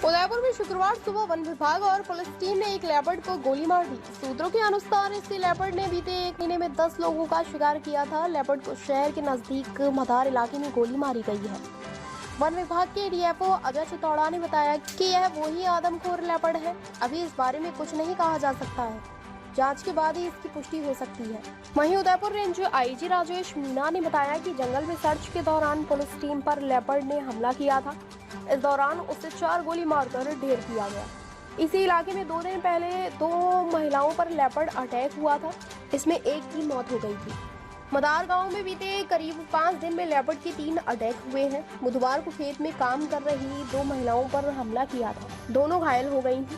उदयपुर में शुक्रवार सुबह वन विभाग और पुलिस टीम ने एक लेपर्ड को गोली मार दी। सूत्रों के अनुसार इस लेपर्ड ने बीते एक महीने में 10 लोगों का शिकार किया था। लेपर्ड को शहर के नजदीक मदार इलाके में गोली मारी गई है। वन विभाग के डीएफओ अजय चितौड़ा ने बताया कि यह वही आदमखोर लेपर्ड है। अभी इस बारे में कुछ नहीं कहा जा सकता है, जांच के बाद ही इसकी पुष्टि हो सकती है। वहीं उदयपुर रेंज आईजी राजेश मीना ने बताया कि जंगल में सर्च के दौरान पुलिस टीम पर लेपर्ड ने हमला किया था। इस दौरान उससे 4 गोली मारकर ढेर किया गया। इसी इलाके में 2 दिन पहले 2 महिलाओं पर लेपर्ड अटैक हुआ था। इसमें एक की मौत हो गई थी। मदार गांव में बीते करीब 5 दिन में लेपर्ड के 3 अटैक हुए हैं। बुधवार को खेत में काम कर रही 2 महिलाओं पर हमला किया था। दोनों घायल हो गई थी।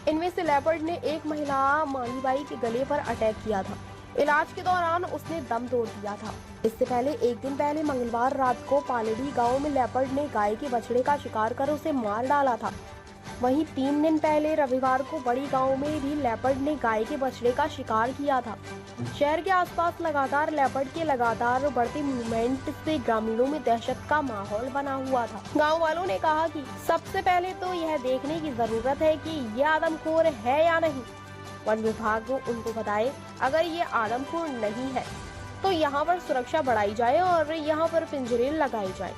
इनमें से लेपर्ड ने एक महिला मालीबाई के गले पर अटैक किया था। इलाज के दौरान उसने दम तोड़ दिया था। इससे पहले एक दिन पहले मंगलवार रात को पालेडी गांव में लेपर्ड ने गाय के बछड़े का शिकार कर उसे मार डाला था। वहीं 3 दिन पहले रविवार को बड़ी गांव में भी लेपर्ड ने गाय के बछड़े का शिकार किया था। शहर के आसपास लगातार लेपर्ड के लगातार बढ़ते मूवमेंट से ग्रामीणों में दहशत का माहौल बना हुआ था। गांव वालों ने कहा कि सबसे पहले तो यह देखने की जरूरत है कि यह आदमखोर है या नहीं। वन विभाग उनको बताए अगर ये आदमखोर नहीं है तो यहाँ पर सुरक्षा बढ़ाई जाए और यहाँ पर पिंजरे लगाए जाए।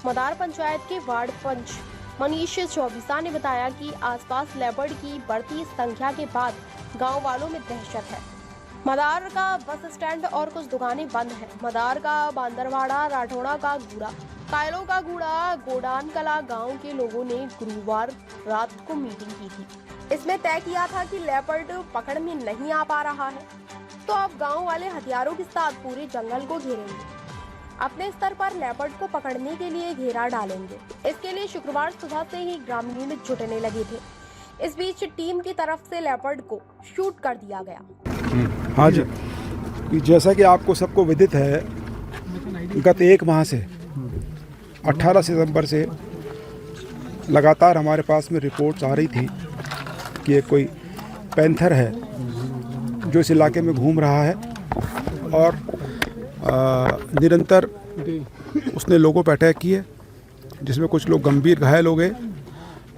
मदार पंचायत के वार्ड पंच मनीष चौबीसा ने बताया कि आसपास लेपर्ड की बढ़ती संख्या के बाद गांव वालों में दहशत है। मदार का बस स्टैंड और कुछ दुकानें बंद हैं। मदार का बांदरवाड़ा, राठौड़ा का गूड़ा, कायलों का गूड़ा, गोडान कला गांव के लोगों ने गुरुवार रात को मीटिंग की थी। इसमें तय किया था कि लेपर्ड पकड़ में नहीं आ पा रहा है तो अब गांव वाले हथियारों के साथ पूरे जंगल को घेरेंगे। अपने स्तर पर लेपर्ड को पकड़ने के लिए घेरा डालेंगे। इसके लिए शुक्रवार सुबह से ही ग्रामीण जुटने लगे थे। इस बीच टीम की तरफ से लेपर्ड को शूट कर दिया गया। हाँ जी, जैसा कि आपको सबको विदित है, गत 1 माह से 18 सितंबर से लगातार हमारे पास में रिपोर्ट्स आ रही थी कि एक कोई पैंथर है जो इस इलाके में घूम रहा है और निरंतर उसने लोगों पर अटैक किए, जिसमें कुछ लोग गंभीर घायल हो गए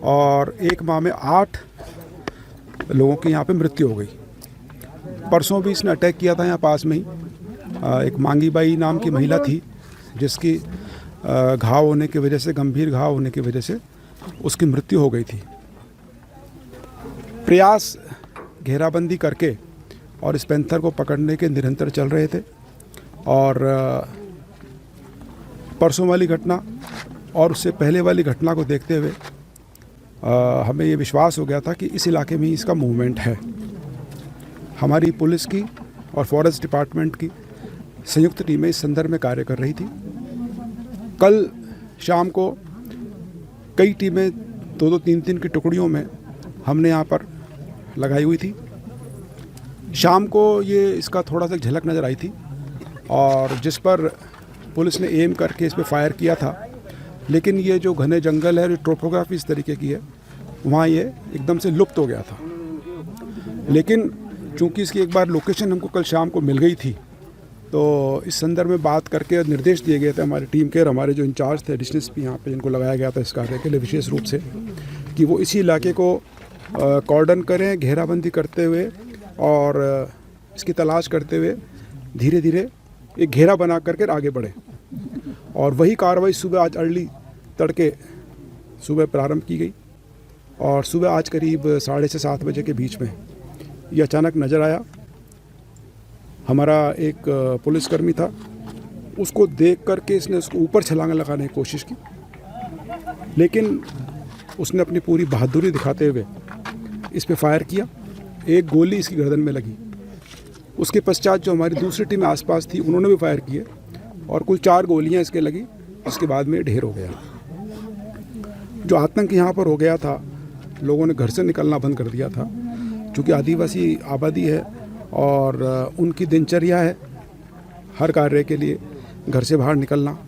और 1 माह में 8 लोगों की यहाँ पे मृत्यु हो गई। परसों भी इसने अटैक किया था यहाँ पास में ही। एक मांगी बाई नाम की महिला थी जिसकी घाव होने की वजह से, गंभीर घाव होने की वजह से उसकी मृत्यु हो गई थी। प्रयास घेराबंदी करके और इस पैंथर को पकड़ने के निरंतर चल रहे थे और परसों वाली घटना और उससे पहले वाली घटना को देखते हुए हमें ये विश्वास हो गया था कि इस इलाके में ही इसका मूवमेंट है। हमारी पुलिस की और फॉरेस्ट डिपार्टमेंट की संयुक्त टीमें इस संदर्भ में कार्य कर रही थी। कल शाम को कई टीमें 2-2, 3-3 की टुकड़ियों में हमने यहाँ पर लगाई हुई थी। शाम को ये इसका थोड़ा सा झलक नज़र आई थी और जिस पर पुलिस ने एम करके इस पर फायर किया था, लेकिन ये जो घने जंगल है, जो टोपोग्राफी इस तरीके की है, वहाँ ये एकदम से लुप्त हो गया था। लेकिन चूंकि इसकी एक बार लोकेशन हमको कल शाम को मिल गई थी तो इस संदर्भ में बात करके निर्देश दिए गए थे हमारी टीम के और हमारे जो इंचार्ज थे एडिशनल एसपी यहाँ पे, जिनको लगाया गया था इस कार्य के लिए विशेष रूप से, कि वो इसी इलाके को कॉर्डन करें, घेराबंदी करते हुए और इसकी तलाश करते हुए धीरे धीरे एक घेरा बना करके आगे बढ़े। और वही कार्रवाई सुबह आज अर्ली तड़के सुबह प्रारंभ की गई और सुबह आज करीब 6:30 से 7 बजे के बीच में ये अचानक नज़र आया। हमारा एक पुलिसकर्मी था, उसको देख करके इसने उसको ऊपर छलांग लगाने की कोशिश की, लेकिन उसने अपनी पूरी बहादुरी दिखाते हुए इस पे फायर किया। एक गोली इसकी गर्दन में लगी। उसके पश्चात जो हमारी दूसरी टीम आसपास थी उन्होंने भी फायर किए और कुल 4 गोलियां इसके लगी। उसके बाद में ढेर हो गया। जो आतंक यहाँ पर हो गया था, लोगों ने घर से निकलना बंद कर दिया था। चूँकि आदिवासी आबादी है और उनकी दिनचर्या है हर कार्य के लिए घर से बाहर निकलना,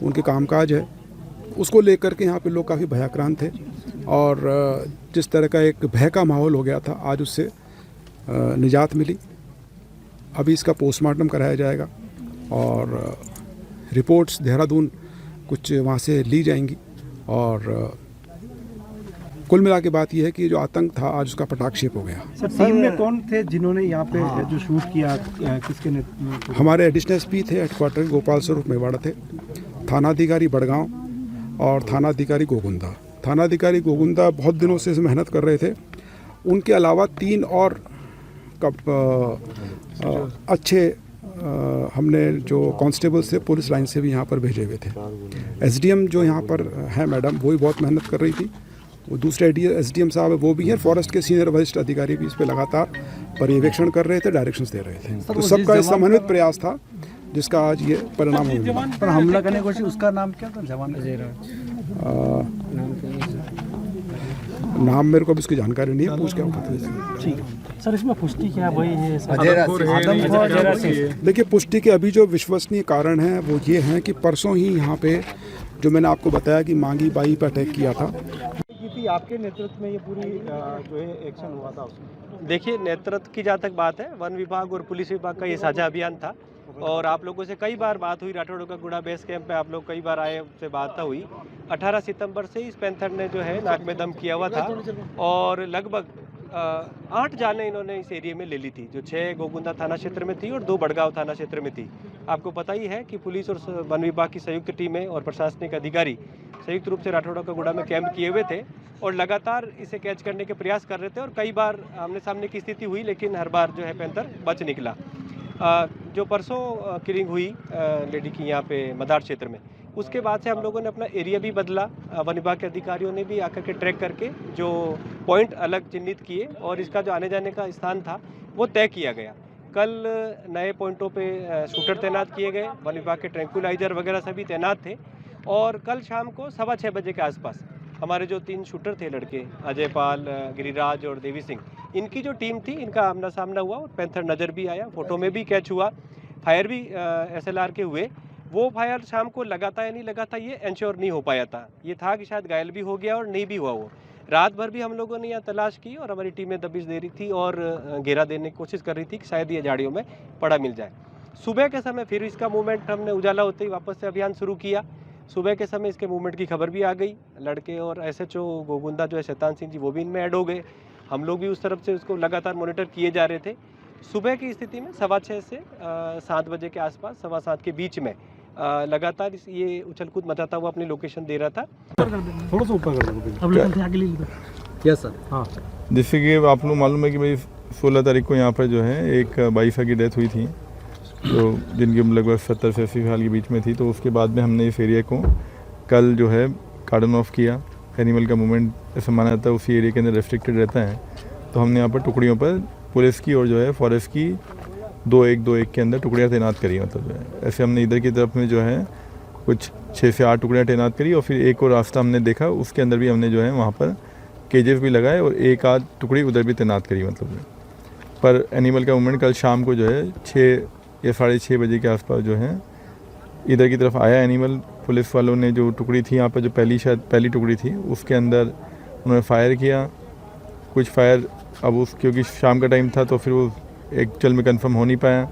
उनके कामकाज है, उसको लेकर के यहाँ पे लोग काफ़ी भयाक्रांत थे और जिस तरह का एक भय का माहौल हो गया था, आज उससे निजात मिली। अभी इसका पोस्टमार्टम कराया जाएगा और रिपोर्ट्स देहरादून कुछ वहाँ से ली जाएंगी और कुल मिला के बात यह है कि जो आतंक था आज उसका पटाक्षेप हो गया। सर टीम में कौन थे जिन्होंने यहाँ पे जो शूट किया, किसके नेतृत्व? हमारे एडिशनल एसपी थे हेडक्वार्टर गोपाल स्वरूप मेवाड़ा थे, थानाधिकारी बड़गांव और थानाधिकारी गोगुंदा। थानाधिकारी गोगुंदा बहुत दिनों से मेहनत कर रहे थे। उनके अलावा 3 और अच्छे हमने जो कांस्टेबल से पुलिस लाइन से भी यहाँ पर भेजे हुए थे। एसडीएम जो यहाँ पर है मैडम, वो भी बहुत मेहनत कर रही थी। वो दूसरे एसडीएम साहब है, वो भी हैं। फॉरेस्ट के सीनियर वरिष्ठ अधिकारी भी इस पर लगातार पर्यवेक्षण कर रहे थे, डायरेक्शंस दे रहे थे। तो सबका समन्वित प्रयास था जिसका आज ये परिणाम हुआ। पर हमला करने की कोशिश, उसका नाम क्या था? जवान नाम मेरे को भी इसकी जानकारी नहीं है, पूछ के पता। ठीक सर, इसमें पुष्टि क्या वही है? देखिए, पुष्टि के अभी जो विश्वसनीय कारण हैं वो ये हैं कि परसों ही यहाँ पे जो मैंने आपको बताया कि मांगी बाई पर अटैक किया था। आपके नेतृत्व में ये पूरी जो है एक्शन हुआ था उसमें? देखिए, नेतृत्व की जहाँ तक बात है, वन विभाग और पुलिस विभाग का ये साझा अभियान था और आप लोगों से कई बार बात हुई। राठौड़ का गुड़ा बेस कैंप पे आप लोग कई बार आए, उससे बात हुई। 18 सितंबर से इस पैंथर ने जो है नाक में दम किया हुआ था और लगभग 8 जानें इन्होंने इस एरिया में ले ली थी, जो 6 गोगुंदा थाना क्षेत्र में थी और 2 बड़गांव थाना क्षेत्र में थी। आपको पता ही है कि पुलिस और वन विभाग की संयुक्त टीमें और प्रशासनिक अधिकारी संयुक्त रूप से राठौड़ का गुड़ा में कैंप किए हुए थे और लगातार इसे कैच करने के प्रयास कर रहे थे और कई बार आमने सामने की स्थिति हुई, लेकिन हर बार जो है पैंथर बच निकला। जो परसों किलिंग हुई लेडी की यहाँ पे मदार क्षेत्र में, उसके बाद से हम लोगों ने अपना एरिया भी बदला। वन विभाग के अधिकारियों ने भी आकर के ट्रैक करके जो पॉइंट अलग चिन्हित किए और इसका जो आने जाने का स्थान था वो तय किया गया। कल नए पॉइंटों पे शूटर तैनात किए गए, वन विभाग के ट्रैंक्विलाइजर वगैरह सभी तैनात थे और कल शाम को 6:15 बजे के आसपास हमारे जो 3 शूटर थे लड़के, अजय पाल, गिरिराज और देवी सिंह, इनकी जो टीम थी, इनका आमना सामना हुआ और पैंथर नज़र भी आया, फोटो में भी कैच हुआ, फायर भी SLR के हुए। वो फायर शाम को लगा था या नहीं लगा था ये इंश्योर नहीं हो पाया था। ये था कि शायद घायल भी हो गया और नहीं भी हुआ। वो रात भर भी हम लोगों ने यहाँ तलाश की और हमारी टीमें दबिश दे रही थी और घेरा देने की कोशिश कर रही थी कि शायद ये झाड़ियों में पड़ा मिल जाए। सुबह के समय फिर इसका मूवमेंट हमने उजाला होते ही वापस से अभियान शुरू किया। सुबह के समय इसके मूवमेंट की खबर भी आ गई। लड़के और SHO गोगुंदा जो है शैतान सिंह जी, वो भी इनमें ऐड हो गए। हम लोग भी उस तरफ से उसको लगातार मॉनिटर किए जा रहे थे। सुबह की स्थिति में 6:15 से 7 बजे के आसपास, 7:15 के बीच में लगातार ये उछल कूद मचाता हुआ अपनी लोकेशन दे रहा था। थोड़ा सा ऊपर कर दो क्या सर? हाँ, जैसे कि आप लोग मालूम है कि भाई 16 तारीख को यहाँ पर जो है एक बाइफा की डेथ हुई थी, जो जिनकी उम्र लगभग 70 से 80 साल के बीच में थी। तो उसके बाद में हमने इस एरिया को कल जो है कार्डन ऑफ किया। एनिमल का मूवमेंट ऐसा माना जाता है उसी एरिया के अंदर रेस्ट्रिक्टेड रहता है। तो हमने यहाँ पर टुकड़ियों पर पुलिस की और जो है फॉरेस्ट की 2-1 के अंदर टुकड़ियाँ तैनात करी। मतलब जो है ऐसे हमने इधर की तरफ में जो है कुछ 6 से 8 टुकड़ियाँ तैनात करी और फिर एक और रास्ता हमने देखा, उसके अंदर भी हमने जो है वहाँ पर केजेस भी लगाए और 1-8 टुकड़ी उधर भी तैनात करी। मतलब पर एनिमल का मूवमेंट कल शाम को जो है 6 या 6:30 बजे के आसपास जो है इधर की तरफ आया एनिमल। पुलिस वालों ने जो टुकड़ी थी यहाँ पर, जो पहली टुकड़ी थी, उसके अंदर उन्होंने फायर किया। कुछ फायर अब क्योंकि शाम का टाइम था तो फिर वो एक चल में कंफर्म हो नहीं पाया।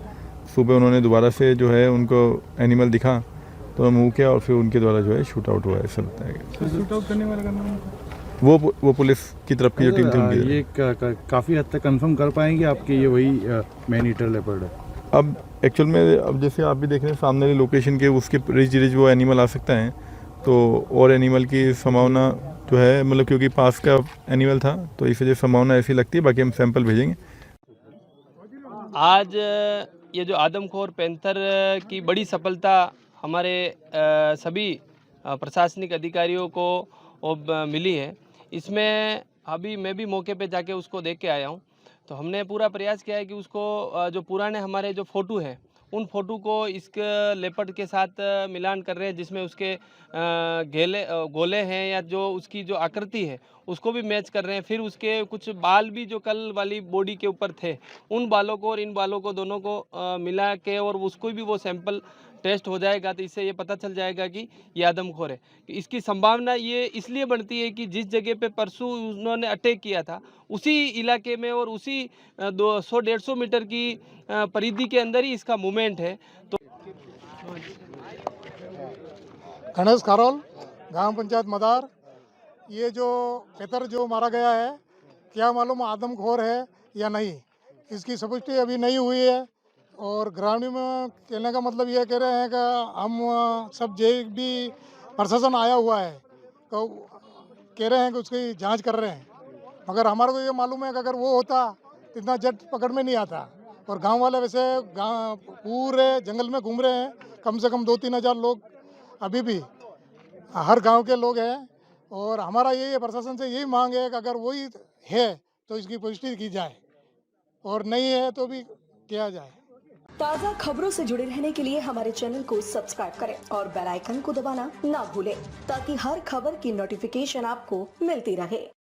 सुबह उन्होंने दोबारा से जो है उनको एनिमल दिखा तो मूव किया और फिर उनके द्वारा जो है शूट आउट हुआ, ऐसा लगता है। शूट आउट करने वाला का नाम वो पुलिस की तरफ की जो टीम थी उनकी। ये काफ़ी हद तक कंफर्म कर पाएंगे आपके ये वही मैन ईटर लेपर्ड है? अब एक्चुअल में अब जैसे आप भी देख रहे हैं सामने वाली लोकेशन के उसके रिज वो एनिमल आ सकता है, तो और एनिमल की संभावना जो है, मतलब क्योंकि पास का एनिमल था तो इस वजह से संभावना ऐसी लगती है। बाकी हम सैंपल भेजेंगे। आज ये जो आदमखोर पैंथर की बड़ी सफलता हमारे सभी प्रशासनिक अधिकारियों को मिली है। इसमें अभी मैं भी मौके पे जाके उसको देख के आया हूँ। तो हमने पूरा प्रयास किया है कि उसको जो पुराने हमारे जो फ़ोटो हैं उन फ़ोटो को इस लेपर्ड के साथ मिलान कर रहे हैं, जिसमें उसके गोले हैं या जो उसकी जो आकृति है उसको भी मैच कर रहे हैं। फिर उसके कुछ बाल भी जो कल वाली बॉडी के ऊपर थे, उन बालों को और इन बालों को दोनों को मिला के और उसको भी वो सैंपल टेस्ट हो जाएगा। तो इससे ये पता चल जाएगा कि ये आदमखोर है। इसकी संभावना ये इसलिए बढ़ती है कि जिस जगह पे परसों उन्होंने अटैक किया था उसी इलाके में और उसी 100-150 मीटर की परिधि के अंदर ही इसका मूवमेंट है। तो गणेश खारोल, ग्राम पंचायत मदार, ये जो पेतर जो मारा गया है, क्या मालूम आदमखोर है या नहीं, इसकी पुष्टि अभी नहीं हुई है। और ग्रामीण में कहने का मतलब ये कह रहे हैं कि हम सब जो भी प्रशासन आया हुआ है तो कह रहे हैं कि उसकी जांच कर रहे हैं, मगर हमारे को ये मालूम है कि अगर वो होता तो इतना जट पकड़ में नहीं आता। और गांव वाले वैसे पूरे जंगल में घूम रहे हैं, कम से कम 2-3 हज़ार लोग अभी भी हर गांव के लोग हैं। और हमारा यही प्रशासन से यही मांग है कि अगर वही है तो इसकी पुष्टि की जाए और नहीं है तो भी किया जाए। ताज़ा खबरों से जुड़े रहने के लिए हमारे चैनल को सब्सक्राइब करें और बेल आइकन को दबाना ना भूलें ताकि हर खबर की नोटिफिकेशन आपको मिलती रहे।